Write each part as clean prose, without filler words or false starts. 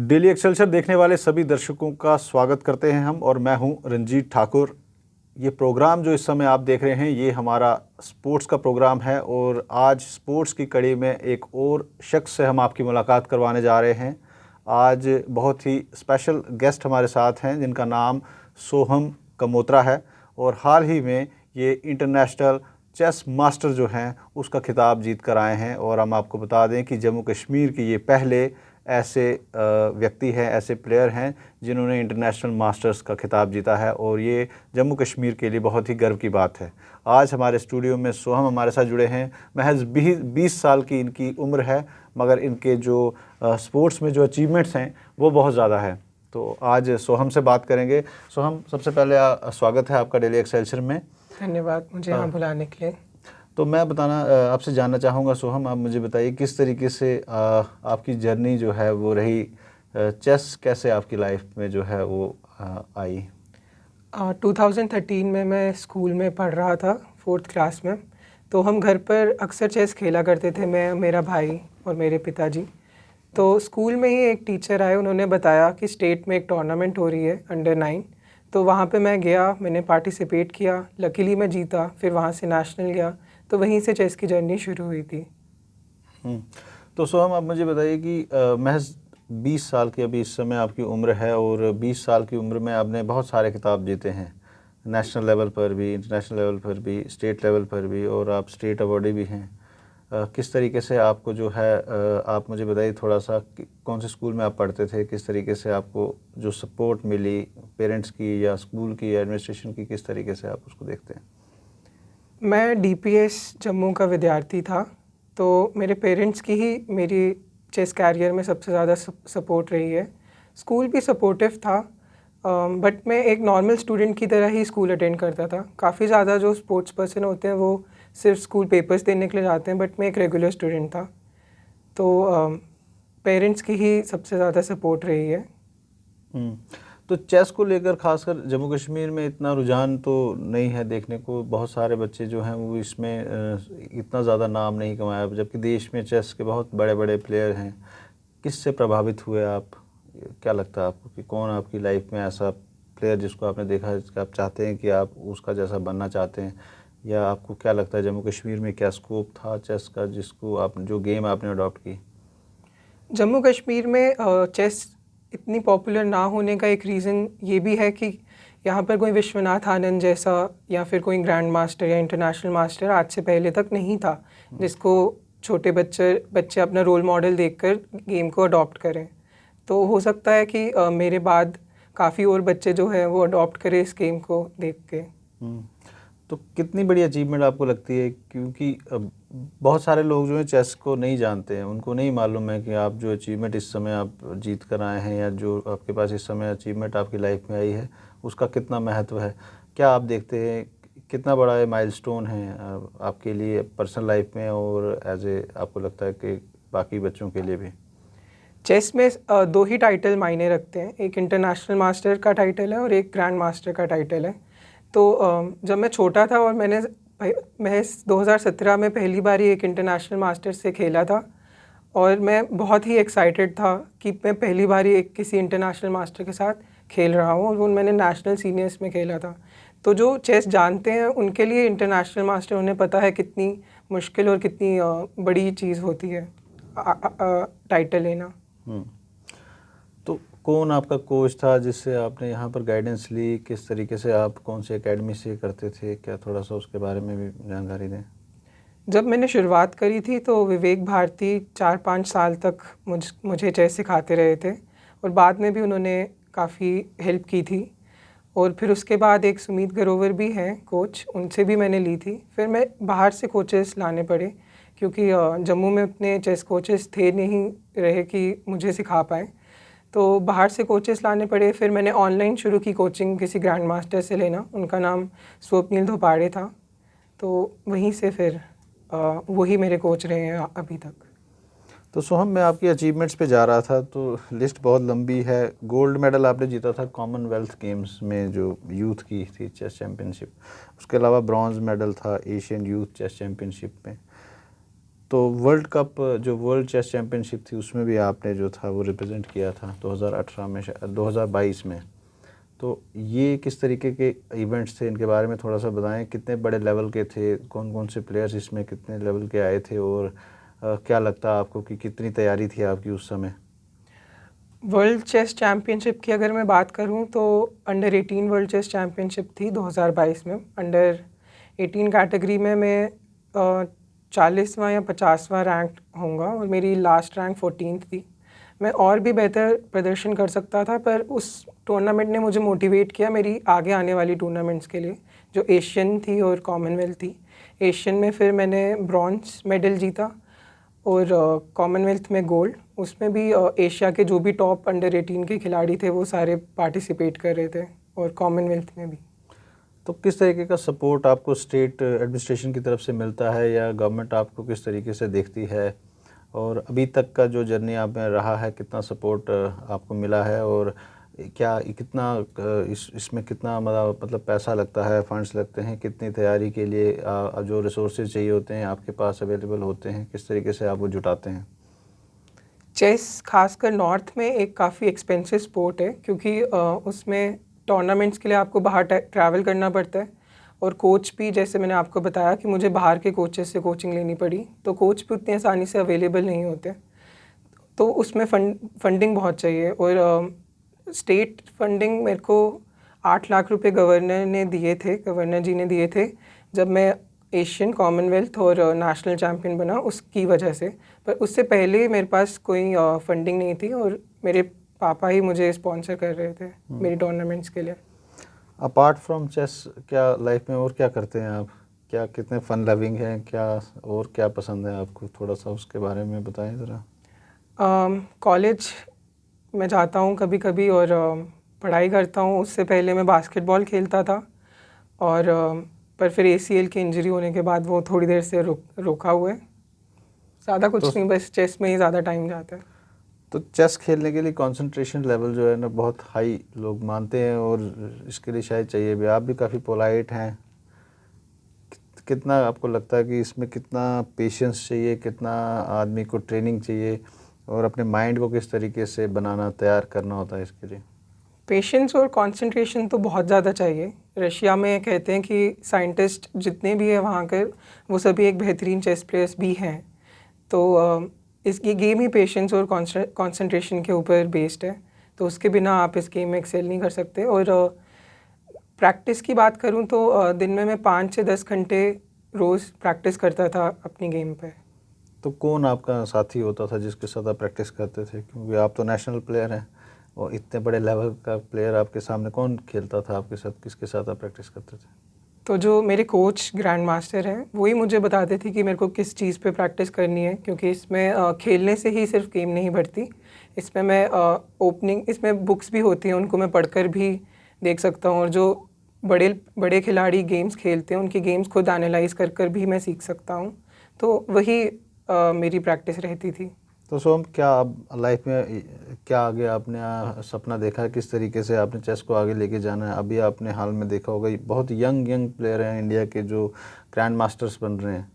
Daily Excelsior देखने वाले सभी दर्शकों का स्वागत करते हैं हम, और मैं हूं रंजीत ठाकुर। ये प्रोग्राम जो इस समय आप देख रहे हैं ये हमारा स्पोर्ट्स का प्रोग्राम है, और आज स्पोर्ट्स की कड़ी में एक और शख्स से हम आपकी मुलाकात करवाने जा रहे हैं। आज बहुत ही स्पेशल गेस्ट हमारे साथ हैं जिनका नाम सोहम कमोत्रा है, और हाल ही में ये इंटरनेशनल चेस मास्टर जो हैं उसका खिताब जीत कर आए हैं। और हम आपको बता दें कि जम्मू कश्मीर के ये पहले ऐसे व्यक्ति हैं, ऐसे प्लेयर हैं जिन्होंने इंटरनेशनल मास्टर्स का खिताब जीता है, और ये जम्मू कश्मीर के लिए बहुत ही गर्व की बात है। आज हमारे स्टूडियो में सोहम हमारे साथ जुड़े हैं। महज 20 साल की इनकी उम्र है, मगर इनके जो स्पोर्ट्स में जो अचीवमेंट्स हैं वो बहुत ज़्यादा है। तो आज सोहम से बात करेंगे। सोहम, सबसे पहले स्वागत है आपका डेली एक्सेलसियर में। धन्यवाद मुझे यहाँ बुलाने के लिए। तो मैं आपसे जानना चाहूँगा सोहम, आप मुझे बताइए किस तरीके से आपकी जर्नी जो है वो रही, चेस कैसे आपकी लाइफ में जो है वो आई। 2013 में मैं स्कूल में पढ़ रहा था, 4th क्लास में। तो हम घर पर अक्सर चेस खेला करते थे, मैं, मेरा भाई और मेरे पिताजी। तो स्कूल में ही एक टीचर आए, उन्होंने बताया कि स्टेट में एक टूर्नामेंट हो रही है अंडर 9। तो वहाँ पे मैं गया, मैंने पार्टिसिपेट किया, लकीली मैं जीता। फिर वहाँ से नेशनल गया, तो वहीं से चेस की जर्नी शुरू हुई थी। तो सोहम, आप मुझे बताइए कि महज 20 साल की अभी इस समय आपकी उम्र है, और 20 साल की उम्र में आपने बहुत सारे खिताब जीते हैं, नेशनल लेवल पर भी, इंटरनेशनल लेवल पर भी, स्टेट लेवल पर भी, और आप स्टेट अवार्डी भी हैं। किस तरीके से आपको जो है आप मुझे बताइए थोड़ा सा, कौन से स्कूल में आप पढ़ते थे, किस तरीके से आपको जो सपोर्ट मिली पेरेंट्स की या स्कूल की या एडमिनिस्ट्रेशन की, किस तरीके से आप उसको देखते हैं। मैं DPS जम्मू का विद्यार्थी था, तो मेरे पेरेंट्स की ही मेरी चेस कैरियर में सबसे ज़्यादा सपोर्ट रही है। स्कूल भी सपोर्टिव था, बट मैं एक नॉर्मल स्टूडेंट की तरह ही स्कूल अटेंड करता था। काफ़ी ज़्यादा जो स्पोर्ट्स पर्सन होते हैं वो सिर्फ स्कूल पेपर्स देने के लिए जाते हैं, बट मैं एक रेगुलर स्टूडेंट था। तो पेरेंट्स की ही सबसे ज़्यादा सपोर्ट रही है। तो चेस को लेकर खासकर जम्मू कश्मीर में इतना रुझान तो नहीं है देखने को। बहुत सारे बच्चे जो हैं वो इसमें इतना ज़्यादा नाम नहीं कमाया, जबकि देश में चेस के बहुत बड़े बड़े प्लेयर हैं। किससे प्रभावित हुए आप? क्या लगता है आपको कि कौन आपकी लाइफ में ऐसा प्लेयर जिसको आपने देखा है, जिसका आप चाहते हैं कि आप उसका जैसा बनना चाहते हैं, या आपको क्या लगता है जम्मू कश्मीर में क्या स्कोप था चेस का, जिसको आप जो गेम आपने अडॉप्ट की? जम्मू कश्मीर में चेस इतनी पॉपुलर ना होने का एक रीज़न ये भी है कि यहाँ पर कोई विश्वनाथ आनंद जैसा या फिर कोई ग्रैंड मास्टर या इंटरनेशनल मास्टर आज से पहले तक नहीं था, जिसको छोटे बच्चे अपना रोल मॉडल देखकर गेम को अडॉप्ट करें। तो हो सकता है कि मेरे बाद काफ़ी और बच्चे जो हैं वो अडॉप्ट करें इस गेम को देख के। तो कितनी बड़ी अचीवमेंट आपको लगती है, क्योंकि बहुत सारे लोग जो हैं चेस को नहीं जानते हैं, उनको नहीं मालूम है कि आप जो अचीवमेंट इस समय आप जीत कर आए हैं, या जो आपके पास इस समय अचीवमेंट आपकी लाइफ में आई है उसका कितना महत्व है। क्या आप देखते हैं कितना बड़ा ये माइलस्टोन है आपके लिए पर्सनल लाइफ में, और एज ए आपको लगता है कि बाकी बच्चों के लिए भी? चेस में 2 ही टाइटल मायने रखते हैं, एक इंटरनेशनल मास्टर का टाइटल है और एक ग्रैंड मास्टर का टाइटल है। तो जब मैं छोटा था और मैंने महज 2017 में पहली बार ही एक इंटरनेशनल मास्टर से खेला था, और मैं बहुत ही एक्साइटेड था कि मैं पहली बार ही एक किसी इंटरनेशनल मास्टर के साथ खेल रहा हूँ, और वो मैंने नेशनल सीनियर्स में खेला था। तो जो चेस जानते हैं उनके लिए इंटरनेशनल मास्टर, उन्हें पता है कितनी मुश्किल और कितनी बड़ी चीज़ होती है टाइटल लेना। तो कौन आपका कोच था जिससे आपने यहाँ पर गाइडेंस ली? किस तरीके से आप कौन सी एकेडमी से करते थे? क्या थोड़ा सा उसके बारे में भी जानकारी दें। जब मैंने शुरुआत करी थी तो विवेक भारती 4-5 साल तक मुझे चेस सिखाते रहे थे, और बाद में भी उन्होंने काफ़ी हेल्प की थी। और फिर उसके बाद एक सुमीत ग्रोवर भी हैं कोच, उनसे भी मैंने ली थी। फिर मैं बाहर से कोचेस लाने पड़े, क्योंकि जम्मू में उतने चेस कोचेस थे नहीं रहे कि मुझे सिखा पाएँ। तो बाहर से कोचेस लाने पड़े। फिर मैंने ऑनलाइन शुरू की कोचिंग किसी ग्रैंड मास्टर से लेना, उनका नाम स्वप्निल धोपाड़े था। तो वहीं से फिर वही मेरे कोच रहे हैं अभी तक। तो सोहम, मैं आपकी अचीवमेंट्स पे जा रहा था तो लिस्ट बहुत लंबी है। गोल्ड मेडल आपने जीता था कॉमनवेल्थ गेम्स में जो यूथ की थी चेस चैम्पियनशिप, उसके अलावा ब्रॉन्ज मेडल था एशियन यूथ चेस चैम्पियनशिप में। तो वर्ल्ड कप जो वर्ल्ड चेस चैम्पियनशिप थी उसमें भी आपने जो था वो रिप्रेजेंट किया था 2018 में, 2022 में। तो ये किस तरीके के इवेंट्स थे, इनके बारे में थोड़ा सा बताएं। कितने बड़े लेवल के थे, कौन कौन से प्लेयर्स इसमें कितने लेवल के आए थे, और क्या लगता है आपको कि कितनी तैयारी थी आपकी उस समय? वर्ल्ड चेस चैम्पियनशिप की अगर मैं बात करूं तो अंडर 18 वर्ल्ड चेस चैम्पियनशिप थी 2022 में। अंडर 18 कैटेगरी में मैं 40वां या 50वां रैंक होऊंगा और मेरी लास्ट रैंक 14th थी। मैं और भी बेहतर प्रदर्शन कर सकता था, पर उस टूर्नामेंट ने मुझे मोटिवेट किया मेरी आगे आने वाली टूर्नामेंट्स के लिए, जो एशियन थी और कॉमनवेल्थ थी। एशियन में फिर मैंने ब्रॉन्ज मेडल जीता और कॉमनवेल्थ में गोल्ड। उसमें भी एशिया के जो भी टॉप अंडर 18 के खिलाड़ी थे वो सारे पार्टिसिपेट कर रहे थे, और कॉमनवेल्थ में भी। तो किस तरीके का सपोर्ट आपको स्टेट एडमिनिस्ट्रेशन की तरफ से मिलता है, या गवर्नमेंट आपको किस तरीके से देखती है, और अभी तक का जो जर्नी आप में रहा है कितना सपोर्ट आपको मिला है, और क्या कितना इसमें कितना मतलब पैसा लगता है, फंड्स लगते हैं, कितनी तैयारी के लिए जो रिसोर्सेज चाहिए होते हैं आपके पास अवेलेबल होते हैं, किस तरीके से आप वो जुटाते हैं? चेस खासकर नॉर्थ में एक काफ़ी एक्सपेंसिव स्पोर्ट है, क्योंकि उसमें टूर्नामेंट्स के लिए आपको बाहर ट्रैवल करना पड़ता है, और कोच भी, जैसे मैंने आपको बताया कि मुझे बाहर के कोचेस से कोचिंग लेनी पड़ी, तो कोच भी उतनी आसानी से अवेलेबल नहीं होते। तो उसमें फंडिंग बहुत चाहिए, और स्टेट फंडिंग मेरे को 8 लाख रुपए गवर्नर जी ने दिए थे जब मैं एशियन, कॉमनवेल्थ और नेशनल चैम्पियन बना, उसकी वजह से। पर उससे पहले मेरे पास कोई फंडिंग नहीं थी, और मेरे पापा ही मुझे स्पॉन्सर कर रहे थे मेरी टूर्नामेंट्स के लिए। अपार्ट फ्रॉम चेस क्या लाइफ में और क्या करते हैं आप? क्या कितने फन लविंग हैं, क्या और क्या पसंद है आपको? थोड़ा सा उसके बारे में बताएं ज़रा। कॉलेज में जाता हूँ कभी कभी और पढ़ाई करता हूँ। उससे पहले मैं बास्केटबॉल खेलता था, और पर फिर ACL की इंजरी होने के बाद वो थोड़ी देर से रोका हुआ है। ज़्यादा कुछ नहीं, बस चेस में ही ज़्यादा टाइम जाता है। तो चेस खेलने के लिए कंसंट्रेशन लेवल जो है ना बहुत हाई लोग मानते हैं, और इसके लिए शायद चाहिए भी। आप भी काफ़ी पोलाइट हैं। कितना आपको लगता है कि इसमें कितना पेशेंस चाहिए, कितना आदमी को ट्रेनिंग चाहिए, और अपने माइंड को किस तरीके से बनाना, तैयार करना होता है इसके लिए? पेशेंस और कंसंट्रेशन तो बहुत ज़्यादा चाहिए। रशिया में कहते हैं कि साइंटिस्ट जितने भी हैं वहाँ के, वो सभी एक बेहतरीन चेस प्लेयर्स भी हैं। तो ये गेम ही पेशेंस और कंसंट्रेशन के ऊपर बेस्ड है, तो उसके बिना आप इस गेम में एक्सेल नहीं कर सकते। और प्रैक्टिस की बात करूँ तो दिन में मैं 5 से 10 घंटे रोज़ प्रैक्टिस करता था अपनी गेम पे। तो कौन आपका साथी होता था जिसके साथ आप प्रैक्टिस करते थे? क्योंकि आप तो नेशनल प्लेयर हैं, और इतने बड़े लेवल का प्लेयर आपके सामने, कौन खेलता था आपके साथ? किसके साथ आप प्रैक्टिस करते थे? तो जो मेरे कोच ग्रैंड मास्टर हैं वही मुझे बताते थे कि मेरे को किस चीज़ पे प्रैक्टिस करनी है, क्योंकि इसमें खेलने से ही सिर्फ गेम नहीं बढ़ती। इसमें मैं इसमें बुक्स भी होती हैं, उनको मैं पढ़कर भी देख सकता हूँ, और जो बड़े बड़े खिलाड़ी गेम्स खेलते हैं उनकी गेम्स खुद एनालाइज कर कर भी मैं सीख सकता हूँ। तो वही मेरी प्रैक्टिस रहती थी। तो सोम, क्या आप लाइफ में क्या आगे आपने सपना देखा है, किस तरीके से आपने चेस को आगे लेके जाना है? अभी आपने हाल में देखा होगा बहुत यंग प्लेयर हैं इंडिया के जो ग्रैंड मास्टर्स बन रहे हैं।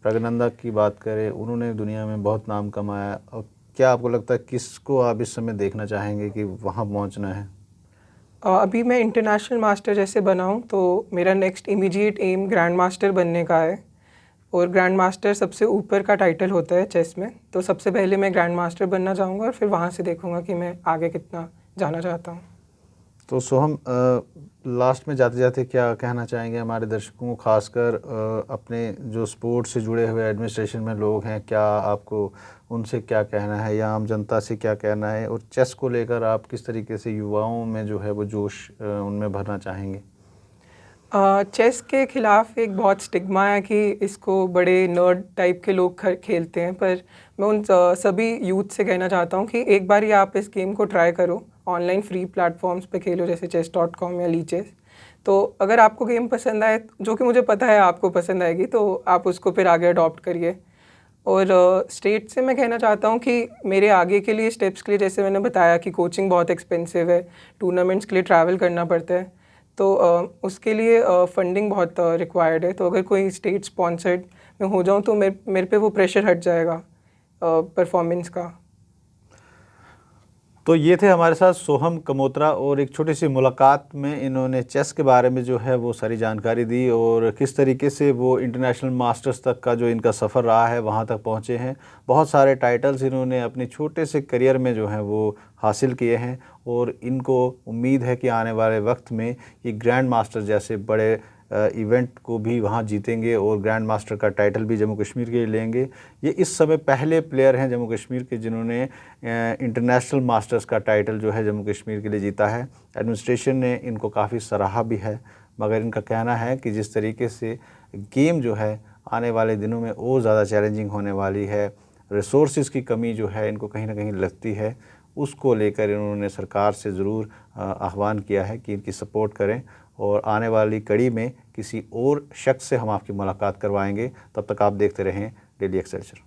प्रज्ञानंदा की बात करें, उन्होंने दुनिया में बहुत नाम कमाया। और क्या आपको लगता है किसको आप इस समय देखना चाहेंगे कि वहाँ पहुँचना है? अभी मैं इंटरनेशनल मास्टर जैसे बना हूँ, तो मेरा next immediate aim grand master बनने का है, और ग्रैंड मास्टर सबसे ऊपर का टाइटल होता है चेस में। तो सबसे पहले मैं ग्रैंड मास्टर बनना चाहूँगा, और फिर वहाँ से देखूँगा कि मैं आगे कितना जाना चाहता हूँ। तो सोहम, लास्ट में जाते जाते क्या कहना चाहेंगे हमारे दर्शकों को, खासकर अपने जो स्पोर्ट्स से जुड़े हुए एडमिनिस्ट्रेशन में लोग हैं, क्या आपको उनसे क्या कहना है, या आम जनता से क्या कहना है, और चेस को लेकर आप किस तरीके से युवाओं में जो है वो जोश उनमें भरना चाहेंगे? चेस के ख़िलाफ़ एक बहुत स्टिग्मा है कि इसको बड़े नर्ड टाइप के लोग खेलते हैं, पर मैं उन सभी यूथ से कहना चाहता हूँ कि एक बार ही आप इस गेम को ट्राई करो। ऑनलाइन फ्री प्लेटफॉर्म्स पे खेलो, जैसे chess.com या लीचेस। तो अगर आपको गेम पसंद आए, जो कि मुझे पता है आपको पसंद आएगी, तो आप उसको फिर आगे अडॉप्ट करिए। और स्टेट से मैं कहना चाहता हूँ कि मेरे आगे के लिए स्टेप्स के लिए, जैसे मैंने बताया कि कोचिंग बहुत एक्सपेंसिव है, टूर्नामेंट्स के लिए ट्रैवल करना पड़ता है, तो उसके लिए फंडिंग बहुत रिक्वायर्ड है। तो अगर कोई स्टेट स्पॉन्सर्ड मैं हो जाऊँ तो मेरे पे वो प्रेशर हट जाएगा परफॉर्मेंस का। तो ये थे हमारे साथ सोहम कमोत्रा, और एक छोटी सी मुलाकात में इन्होंने चेस के बारे में जो है वो सारी जानकारी दी और किस तरीके से वो इंटरनेशनल मास्टर्स तक का जो इनका सफ़र रहा है वहाँ तक पहुँचे हैं। बहुत सारे टाइटल्स इन्होंने अपने छोटे से करियर में जो है वो हासिल किए हैं और इनको उम्मीद है कि आने वाले वक्त में ये ग्रैंड मास्टर जैसे बड़े इवेंट को भी वहाँ जीतेंगे और ग्रैंड मास्टर का टाइटल भी जम्मू कश्मीर के लिए लेंगे। ये इस समय पहले प्लेयर हैं जम्मू कश्मीर के जिन्होंने इंटरनेशनल मास्टर्स का टाइटल जो है जम्मू कश्मीर के लिए जीता है। एडमिनिस्ट्रेशन ने इनको काफ़ी सराहा भी है, मगर इनका कहना है कि जिस तरीके से गेम जो है आने वाले दिनों में और ज़्यादा चैलेंजिंग होने वाली है, रिसोर्सेज़ की कमी जो है इनको कहीं ना कहीं लगती है, उसको लेकर इन्होंने सरकार से ज़रूर आह्वान किया है कि इनकी सपोर्ट करें। और आने वाली कड़ी में किसी और शख्स से हम आपकी मुलाकात करवाएंगे। तब तक आप देखते रहें डेली एक्सेलसियर।